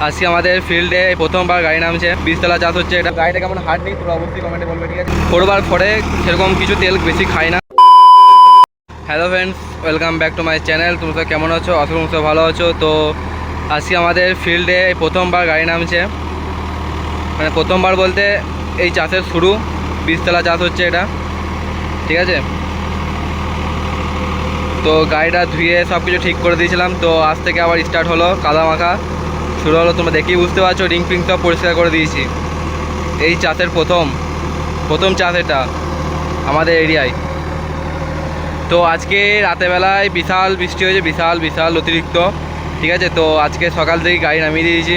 আজকে আমাদের ফিল্ডে প্রথমবার গাড়ি নামছে, 20 তলা চাষ হচ্ছে। এটা গাড়িটা কেমন হার্ড নেই তোমরা অবশ্যই কমেন্টে বলবে, ঠিক আছে? 4x4 সেরকম কিছু তেল বেশি খাই না। Hello friends, welcome back to my channel. তোমরা কেমন আছো? আশা করি তোমরা ভালো আছো। তো আজকে আমাদের ফিল্ডে প্রথমবার গাড়ি নামছে, মানে প্রথমবার বলতে এই চাষের শুরু, 20 তলা চাষ হচ্ছে এটা, ঠিক আছে? তো গাড়িটা ধুয়ে সব কিছু ঠিক করে দিয়েছিলাম, তো আজ থেকে আবার স্টার্ট হলো, কাদা মাখা শুরু হলো। তোমরা দেখেই বুঝতে পারছো, রিং ফিং সব পরিষ্কার করে দিয়েছি। এই চাষের প্রথম চাষ এটা আমাদের এরিয়ায়। তো আজকে রাতেরবেলায় বিশাল বৃষ্টি হয়েছে, বিশাল অতিরিক্ত, ঠিক আছে? তো আজকে সকাল থেকেই গাড়ি নামিয়ে দিয়েছি।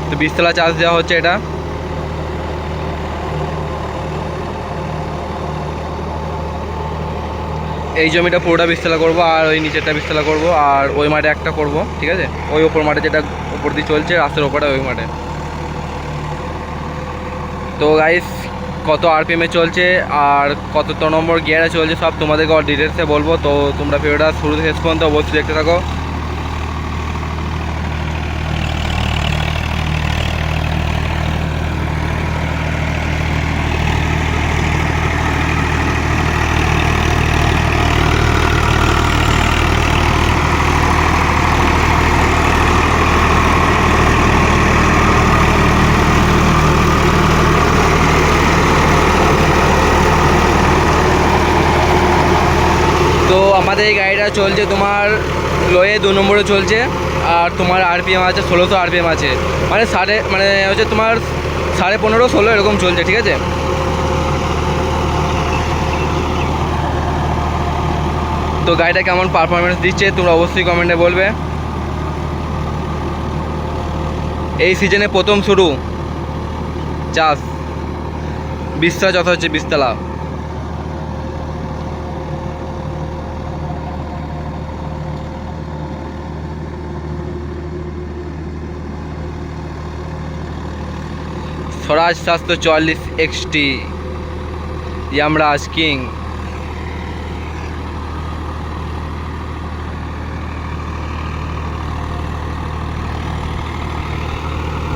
তো 20 তলা চাষ দেওয়া হচ্ছে এটা। এই জমিটা পুরোটা 20 তলা করবো, আর ওই নিচেরটা 20 তলা করবো, আর ওই মাঠে একটা করব, ঠিক আছে? ওই ওপর মাঠে যেটা উপর দিয়ে চলছে রাস্তার ওপরে, ওই মাঠে। তো গাইস, কত আরপিএমে চলছে আর কত নম্বর গিয়ারে চলছে সব তোমাদেরকে ডিটেলসে বলবো। তো তোমরা ভিডিওটা শুরু থেকে শেষ পর্যন্ত অবশ্যই দেখতে থাকো। তো আমাদের এই গাড়িটা চলছে তোমার লোয়ে 2 নম্বরে চলছে, আর তোমার আরপিএম আছে 1600 আরপিএম আছে, মানে হচ্ছে তোমার 15.5 16 এরকম চলছে, ঠিক আছে? তো গাড়িটা কেমন পারফরমেন্স দিচ্ছে তোমরা অবশ্যই কমেন্টে বলবে। এই সিজনে প্রথম শুরু চাষ, 20 তলা যথা হচ্ছে 20 তলা। স্বরাজ 744 এক্সটি ইয়ামরাজ কিং।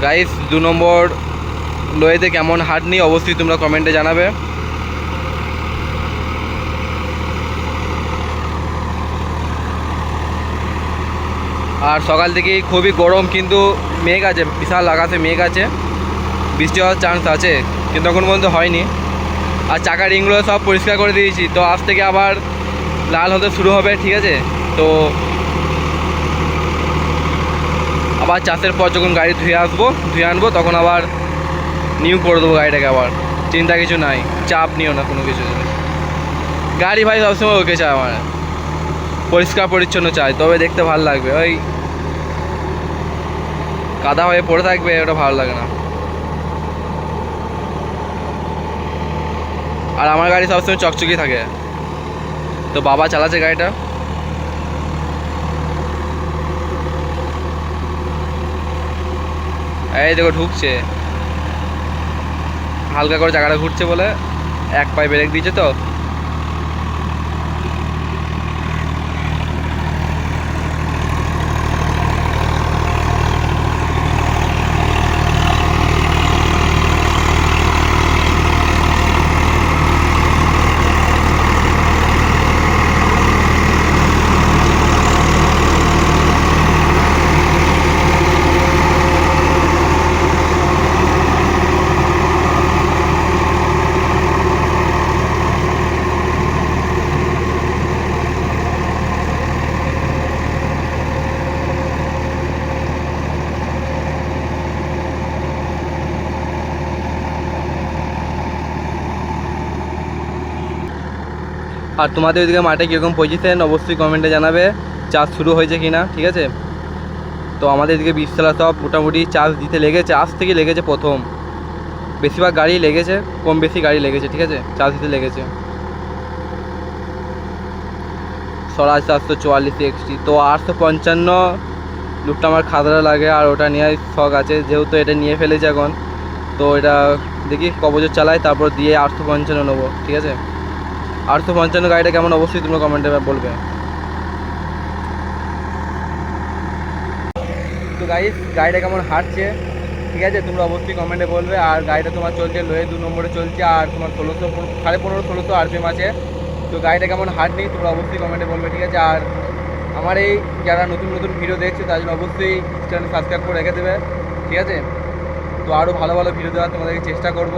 গাইস, 2 নম্বর লোয়েতে কেমন হাট নেই অবশ্যই তোমরা কমেন্টে জানাবে। আর সকাল থেকেই খুবই গরম, কিন্তু মেঘ আছে, বিশাল আকাশে মেঘ আছে, বৃষ্টি হওয়ার চান্স আছে, কিন্তু এখন পর্যন্ত হয়নি। আর চাকা রিংগুলো সব পরিষ্কার করে দিয়েছি, তো আজ থেকে আবার লাল হতে শুরু হবে, ঠিক আছে? তো আবার চাষের পর যখন গাড়ি ধুয়ে আনবো তখন আবার নিউ করে দেবো গাড়িটাকে। আবার চিন্তা কিছু নাই, চাপ নিও না কোনো কিছু। গাড়ি ভাই সবসময় ওকে চায়, আমার পরিষ্কার পরিচ্ছন্ন চাই, তবে দেখতে ভালো লাগবে। ওই কাদা হয়ে পড়ে থাকবে, ওটা ভালো লাগে না। আর আমার গাড়ি সবসময় চকচকি থাকে। তো বাবা চালাচ্ছে গাড়িটা। এই দেখো ঢুকছে, হালকা করে জায়গাটা ঘুরছে বলে এক পায়ে ব্রেক দিয়েছে। তো আর তোমাদের ওইদিকে মাঠে কীরকম পজিশন অবশ্যই কমেন্টে জানাবে, চাষ শুরু হয়েছে কি না, ঠিক আছে? তো আমাদের এদিকে 20 তলা সব মোটামুটি চাষ দিতে লেগেছে, আজ থেকে লেগেছে প্রথম। বেশিরভাগ গাড়ি লেগেছে, কম বেশি গাড়ি লেগেছে, ঠিক আছে? চাষ দিতে লেগেছে। স্বরাজ 744 এক্সটি। তো 855 লুকটা আমার খাদরা লাগে, আর ওটা নিয়ে শখ আছে, যেহেতু এটা নিয়ে ফেলেছে এখন। তো এটা দেখি ক বছর চালাই, তারপর দিয়ে 855 নেবো, ঠিক আছে? 855 গাড়িটা কেমন অবশ্যই তোমরা কমেন্টে বলবে। তো গাইস গাড়িটা কেমন হাঁটছে ঠিক আছে তোমরা অবশ্যই কমেন্টে বলবে। আর গাড়িটা তোমার চলছে লোয়ে 2 নম্বরে চলছে, আর তোমার 1500 RPM আছে। তো গাড়িটা কেমন হাঁটনি তোমরা অবশ্যই কমেন্টে বলবে ঠিক আছে। আর আমার এই যারা নতুন নতুন ভিডিও দেখছে তার জন্য অবশ্যই চ্যানেল সাবস্ক্রাইব করে রেখে দেবে ঠিক আছে। তো আরও ভালো ভালো ভিডিও দেওয়ার তোমাদেরকে চেষ্টা করব,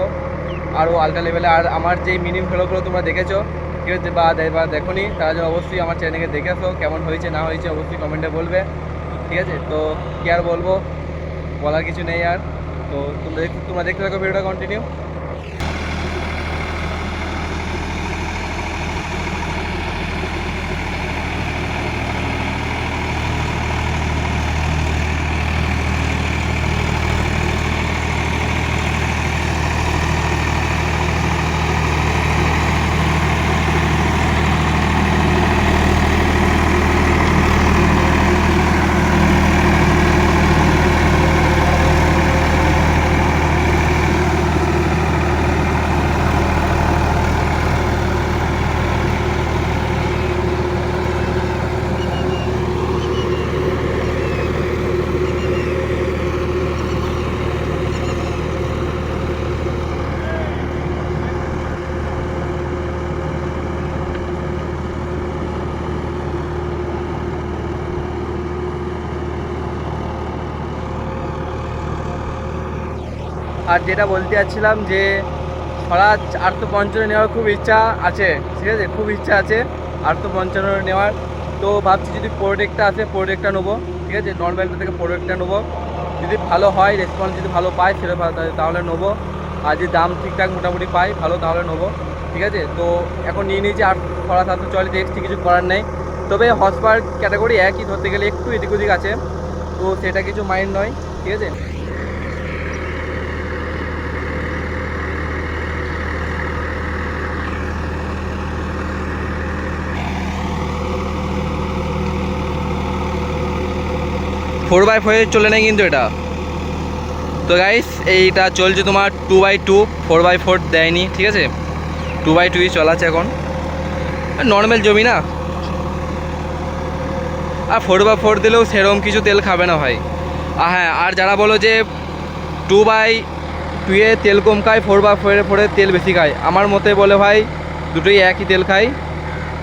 আরও আলট্রা লেভেলে। আর আমার যেই মিনি ভ্লগগুলো তোমরা দেখেছো ঠিক আছে বা দেখোনি তারা যেন অবশ্যই আমার চ্যানেলকে দেখে আসো, কেমন হয়েছে না হয়েছে অবশ্যই কমেন্টে বলবে ঠিক আছে। তো কী আর বলবো, বলার কিছু নেই আর। তো তোমরা দেখতে থাকো ভিডিওটা কন্টিনিউ। আর যেটা বলতে চাচ্ছিলাম যে স্বরাজ 855 নেওয়ার খুব ইচ্ছা আছে ঠিক আছে, খুব ইচ্ছা আছে 855 নেওয়ার। তো ভাবছি যদি প্রোডেক্টটা আছে প্রোডেক্টটা নেবো ঠিক আছে, নর্মালটা থেকে প্রোডেক্টটা নেবো। যদি ভালো হয় রেসপন্স যদি ভালো পাই সেটা তাহলে নেবো, আর যদি দাম ঠিকঠাক মোটামুটি পাই ভালো তাহলে নেবো ঠিক আছে। তো এখন নিয়ে নিয়েছি 740 দেখছি, কিছু করার নেই। তবে হর্স পাওয়ার ক্যাটাগরি একই ধরতে গেলে একটু এদিক ওদিক আছে, তো সেটা কিছু মাইন্ড নয় ঠিক আছে। 4x4 চলে নেই কিন্তু এটা। তো গাইস এইটা চলছে তোমার 2x2, 4x4 দেয়নি ঠিক আছে, 2x2ই চলাচ্ছে এখন, নর্মাল জমি না। আর 4x4 দিলেও সেরকম কিছু তেল খাবে না ভাই। আর হ্যাঁ, আর যারা বলো যে 2x2 তেল কম খায় 4x4 তেল বেশি খায়, আমার মতে বলে ভাই দুটোই একই তেল খায়।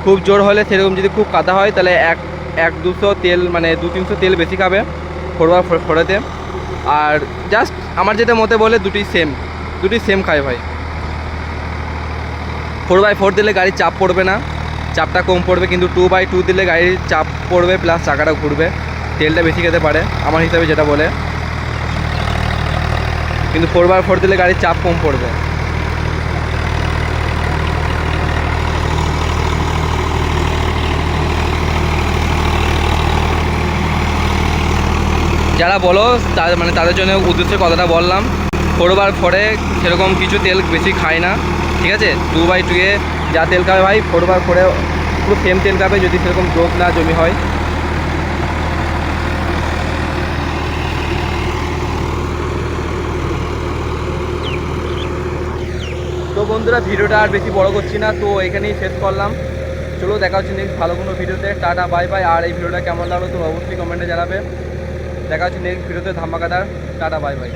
খুব জোর হলে সেরকম যদি খুব কাদা হয় তাহলে 1-200 তেল মানে 200-300 তেল বেশি খাবে 4x4-তে। আর জাস্ট আমার যেটা মতে বলে দুটোই সেম খায় ভাই। 4x4 দিলে গাড়ির চাপ পড়বে না, চাপটা কম পড়বে, কিন্তু 2x2 দিলে গাড়ির চাপ পড়বে প্লাস চাকাটা ঘুরবে, তেলটা বেশি খেতে পারে আমার হিসাবে যেটা বলে। কিন্তু 4x4 দিলে গাড়ির চাপ কম পড়বে। যারা বলো তাদের জন্য উদ্দেশ্যে কথাটা বললাম। 4x4-এ সেরকম কিছু তেল বেশি খায় না ঠিক আছে। 2x2-এ যা তেল খাবে ভাই 4x4-এ পুরো সেম তেল খাবে যদি সেরকম ডোপ না জমি হয়। তো বন্ধুরা ভিডিওটা আর বেশি বড় করছি না, তো এখানেই শেষ করলাম। চলো দেখা হচ্ছে নেক্সট ভালো কোনো ভিডিওতে। Tata bye bye. আর এই ভিডিওটা কেমন লাগলো তো অবশ্যই কমেন্টে জানাবে। দেখা হচ্ছে নেক্সট ভিডিওতে ধামাকাদার। Tata bye bye.